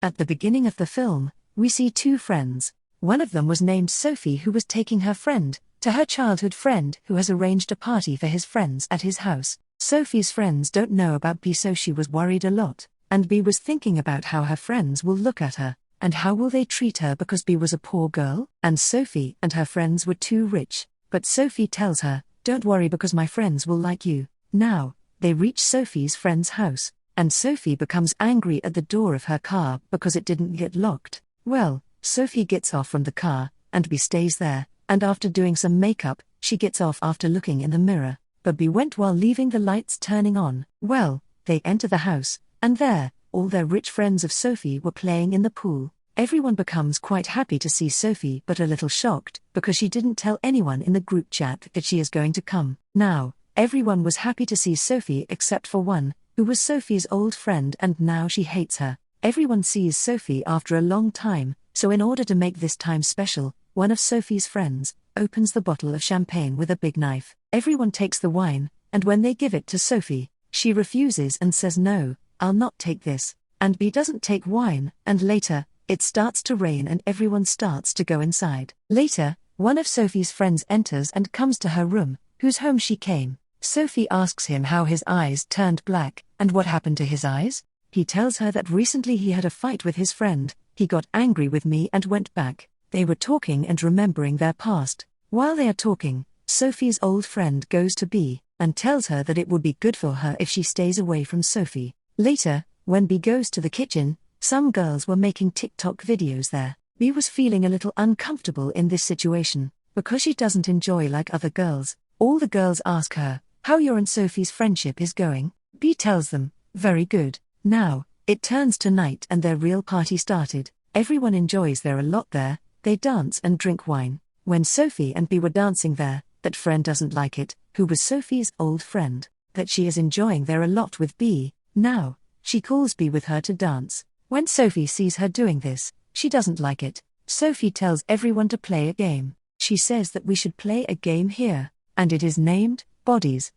At the beginning of the film, we see two friends. One of them was named Sophie, who was taking her friend to her childhood friend who has arranged a party for his friends at his house. Sophie's friends don't know about B, so she was worried a lot, and B was thinking about how her friends will look at her, and how will they treat her because B was a poor girl, and Sophie and her friends were too rich. But Sophie tells her, "Don't worry because my friends will like you." Now, they reach Sophie's friend's house, and Sophie becomes angry at the door of her car because it didn't get locked. Well, Sophie gets off from the car, and B stays there, and after doing some makeup, she gets off after looking in the mirror, but B went while leaving the lights turning on. Well, they enter the house, and there, all their rich friends of Sophie were playing in the pool. Everyone becomes quite happy to see Sophie but a little shocked, because she didn't tell anyone in the group chat that she is going to come. Now, everyone was happy to see Sophie except for one, who was Sophie's old friend, and now she hates her. Everyone sees Sophie after a long time, so in order to make this time special, one of Sophie's friends opens the bottle of champagne with a big knife. Everyone takes the wine, and when they give it to Sophie, she refuses and says, "No, I'll not take this." And B doesn't take wine, and later, it starts to rain and everyone starts to go inside. Later, one of Sophie's friends enters and comes to her room, whose home she came. Sophie asks him how his eyes turned black, and what happened to his eyes. He tells her that recently he had a fight with his friend, he got angry with me and went back. They were talking and remembering their past. While they are talking, Sophie's old friend goes to B, and tells her that it would be good for her if she stays away from Sophie. Later, when B goes to the kitchen, some girls were making TikTok videos there. B was feeling a little uncomfortable in this situation, because she doesn't enjoy like other girls. All the girls ask her, how your and Sophie's friendship is going. B tells them, very good. Now, it turns to night and their real party started. Everyone enjoys there a lot there, they dance and drink wine. When Sophie and B were dancing there, that friend doesn't like it, who was Sophie's old friend, that she is enjoying there a lot with B. Now, she calls B with her to dance. When Sophie sees her doing this, she doesn't like it. Sophie tells everyone to play a game. She says that we should play a game here, and it is named Bodies.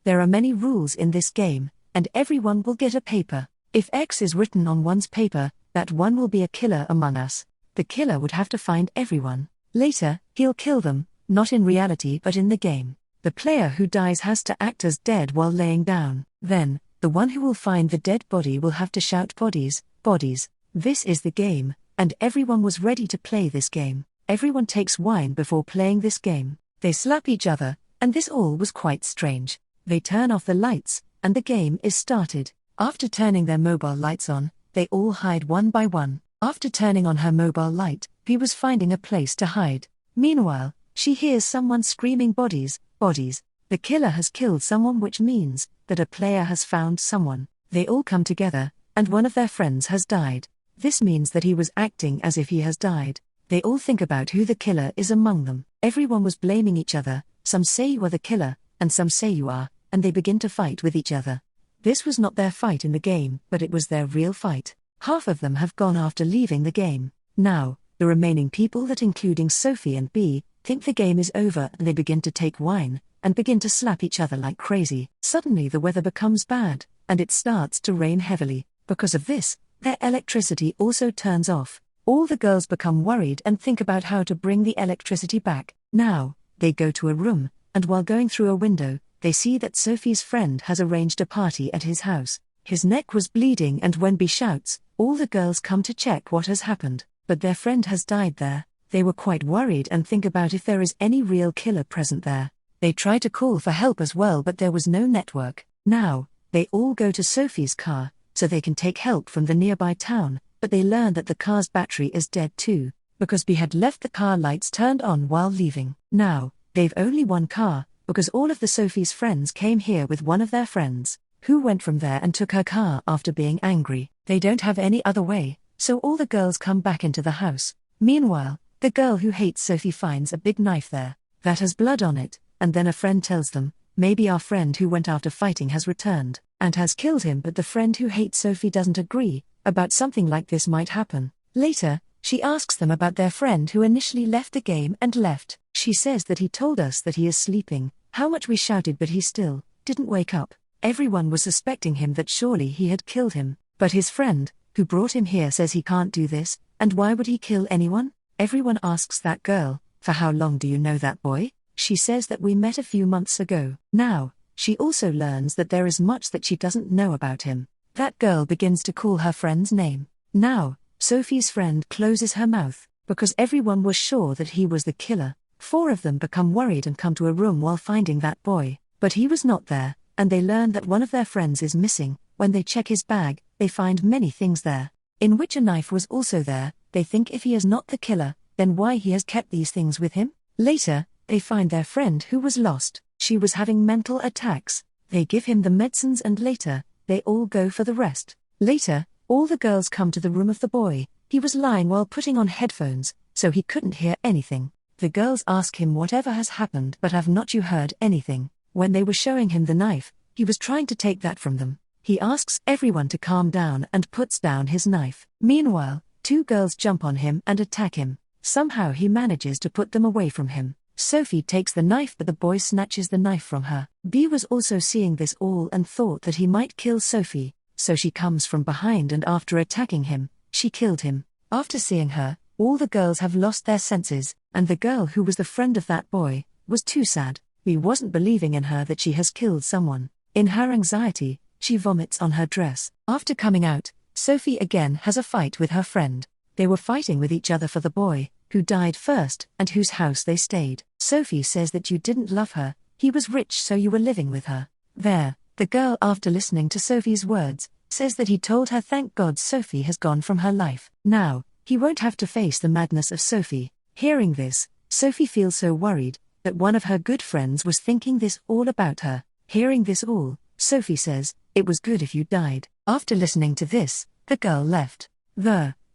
There are many rules in this game, and everyone will get a paper. If X is written on one's paper, that one will be a killer among us. The killer would have to find everyone. Later, he'll kill them, not in reality but in the game. The player who dies has to act as dead while laying down. Then, the one who will find the dead body will have to shout bodies. This is the game, and everyone was ready to play this game. Everyone takes wine before playing this game. They slap each other, and this all was quite strange. They turn off the lights, and the game is started. After turning their mobile lights on, they all hide one by one. After turning on her mobile light, B was finding a place to hide. Meanwhile, she hears someone screaming bodies. The killer has killed someone, which means that a player has found someone. They all come together, and one of their friends has died. This means that he was acting as if he has died. They all think about who the killer is among them. Everyone was blaming each other. Some say you are the killer, and some say you are, and they begin to fight with each other. This was not their fight in the game, but it was their real fight. Half of them have gone after leaving the game. Now, the remaining people, that including Sophie and B, think the game is over, and they begin to take wine, and begin to slap each other like crazy. Suddenly the weather becomes bad, and it starts to rain heavily. Because of this, their electricity also turns off. All the girls become worried and think about how to bring the electricity back. Now, they go to a room, and while going through a window, they see that Sophie's friend has arranged a party at his house. His neck was bleeding, and when B shouts, all the girls come to check what has happened, but their friend has died there. They were quite worried and think about if there is any real killer present there. They try to call for help as well, but there was no network. Now, they all go to Sophie's car, so they can take help from the nearby town, but they learn that the car's battery is dead too, because B had left the car lights turned on while leaving. Now, they've only one car, because all of the Sophie's friends came here with one of their friends, who went from there and took her car after being angry. They don't have any other way, so all the girls come back into the house. Meanwhile, the girl who hates Sophie finds a big knife there, that has blood on it, and then a friend tells them, maybe our friend who went after fighting has returned, and has killed him, but the friend who hates Sophie doesn't agree about something like this might happen. Later, she asks them about their friend who initially left the game and left. She says that he told us that he is sleeping, how much we shouted, but he still didn't wake up. Everyone was suspecting him that surely he had killed him, but his friend who brought him here says he can't do this, and why would he kill anyone? Everyone asks that girl, for how long do you know that boy? She says that we met a few months ago. Now, she also learns that there is much that she doesn't know about him. That girl begins to call her friend's name. Now, Sophie's friend closes her mouth, because everyone was sure that he was the killer. 4 of them become worried and come to a room while finding that boy, but he was not there, and they learn that one of their friends is missing. When they check his bag, they find many things there, in which a knife was also there. They think if he is not the killer, then why he has kept these things with him? Later, they find their friend who was lost. She was having mental attacks. They give him the medicines and later, they all go for the rest. Later, all the girls come to the room of the boy. He was lying while putting on headphones, so he couldn't hear anything. The girls ask him whatever has happened, but have not you heard anything? When they were showing him the knife, he was trying to take that from them. He asks everyone to calm down and puts down his knife. Meanwhile, 2 girls jump on him and attack him. Somehow he manages to put them away from him. Sophie takes the knife, but the boy snatches the knife from her. B was also seeing this all and thought that he might kill Sophie, so she comes from behind and after attacking him, she killed him. After seeing her, all the girls have lost their senses, and the girl who was the friend of that boy was too sad. B wasn't believing in her that she has killed someone. In her anxiety, she vomits on her dress. After coming out, Sophie again has a fight with her friend. They were fighting with each other for the boy, who died first and whose house they stayed. Sophie says that you didn't love her, he was rich so you were living with her. There, the girl, after listening to Sophie's words, says that he told her thank God Sophie has gone from her life. Now, he won't have to face the madness of Sophie. Hearing this, Sophie feels so worried that one of her good friends was thinking this all about her. Hearing this all, Sophie says, it was good if you died. After listening to this, the girl left.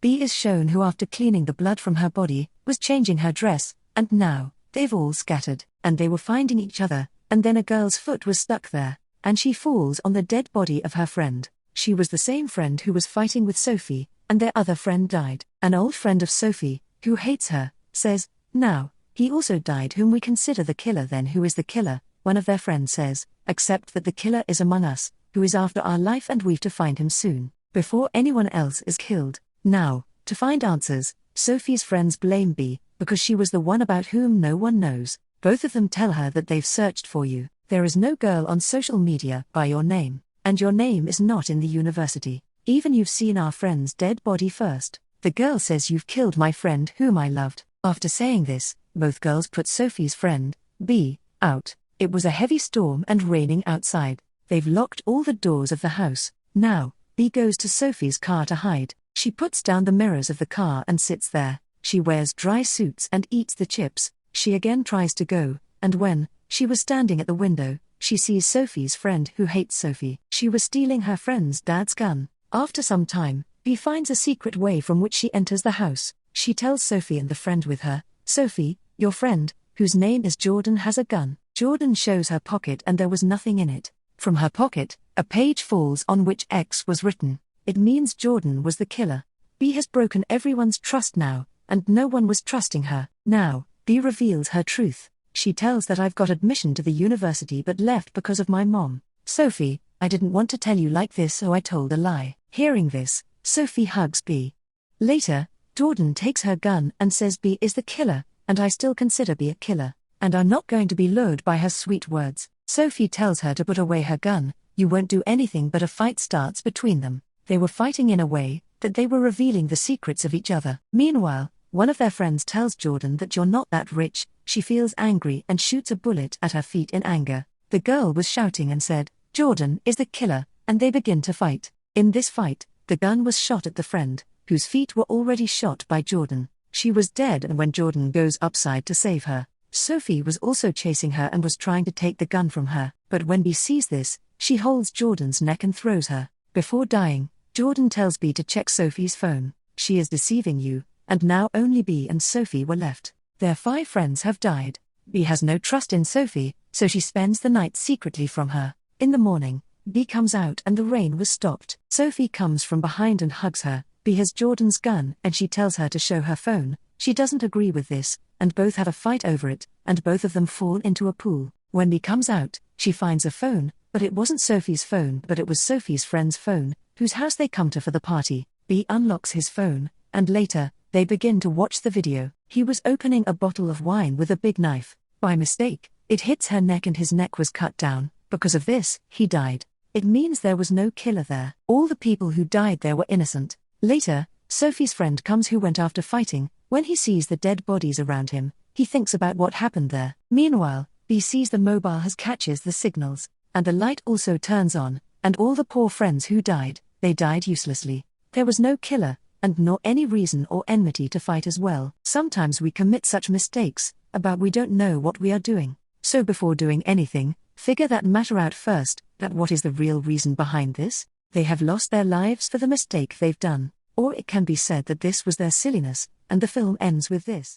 B is shown who after cleaning the blood from her body, was changing her dress, and now, they've all scattered, and they were finding each other, and then a girl's foot was stuck there, and she falls on the dead body of her friend. She was the same friend who was fighting with Sophie, and their other friend died. An old friend of Sophie, who hates her, says, now, he also died whom we consider the killer. Then who is the killer? One of their friends says, except that the killer is among us, who is after our life and we've to find him soon, before anyone else is killed. Now, to find answers, Sophie's friends blame B, because she was the one about whom no one knows. Both of them tell her that they've searched for you. There is no girl on social media by your name, and your name is not in the university. Even you've seen our friend's dead body first. The girl says you've killed my friend whom I loved. After saying this, both girls put Sophie's friend, B, out. It was a heavy storm and raining outside. They've locked all the doors of the house. Now, B goes to Sophie's car to hide. She puts down the mirrors of the car and sits there. She wears dry suits and eats the chips. She again tries to go, and when she was standing at the window, she sees Sophie's friend who hates Sophie. She was stealing her friend's dad's gun. After some time, B finds a secret way from which she enters the house. She tells Sophie and the friend with her, Sophie, your friend, whose name is Jordan, has a gun. Jordan shows her pocket and there was nothing in it. From her pocket, a page falls on which X was written. It means Jordan was the killer. B has broken everyone's trust now, and no one was trusting her. Now, B reveals her truth. She tells that I've got admission to the university but left because of my mom. Sophie, I didn't want to tell you like this, so I told a lie. Hearing this, Sophie hugs B. Later, Jordan takes her gun and says B is the killer, and I still consider B a killer, and I'm not going to be lured by her sweet words. Sophie tells her to put away her gun. You won't do anything, but a fight starts between them. They were fighting in a way that they were revealing the secrets of each other. Meanwhile, one of their friends tells Jordan that you're not that rich. She feels angry and shoots a bullet at her feet in anger. The girl was shouting and said, Jordan is the killer, and they begin to fight. In this fight, the gun was shot at the friend, whose feet were already shot by Jordan. She was dead, and when Jordan goes upside to save her, Sophie was also chasing her and was trying to take the gun from her. But when B sees this, she holds Jordan's neck and throws her. Before dying, Jordan tells B to check Sophie's phone. She is deceiving you, and now only B and Sophie were left. Their 5 friends have died. B has no trust in Sophie, so she spends the night secretly from her. In the morning, B comes out and the rain was stopped. Sophie comes from behind and hugs her. B has Jordan's gun and she tells her to show her phone. She doesn't agree with this, and both have a fight over it, and both of them fall into a pool. When B comes out, she finds a phone, but it wasn't Sophie's phone, but it was Sophie's friend's phone, whose house they come to for the party. B unlocks his phone, and later, they begin to watch the video. He was opening a bottle of wine with a big knife. By mistake, it hits her neck and his neck was cut down. Because of this, he died. It means there was no killer there. All the people who died there were innocent. Later, Sophie's friend comes who went after fighting. When he sees the dead bodies around him, he thinks about what happened there. Meanwhile, B sees the mobile has catches the signals, and the light also turns on, and all the poor friends who died, they died uselessly. There was no killer, and nor any reason or enmity to fight as well. Sometimes we commit such mistakes, about we don't know what we are doing. So before doing anything, figure that matter out first, that what is the real reason behind this? They have lost their lives for the mistake they've done. Or it can be said that this was their silliness, and the film ends with this.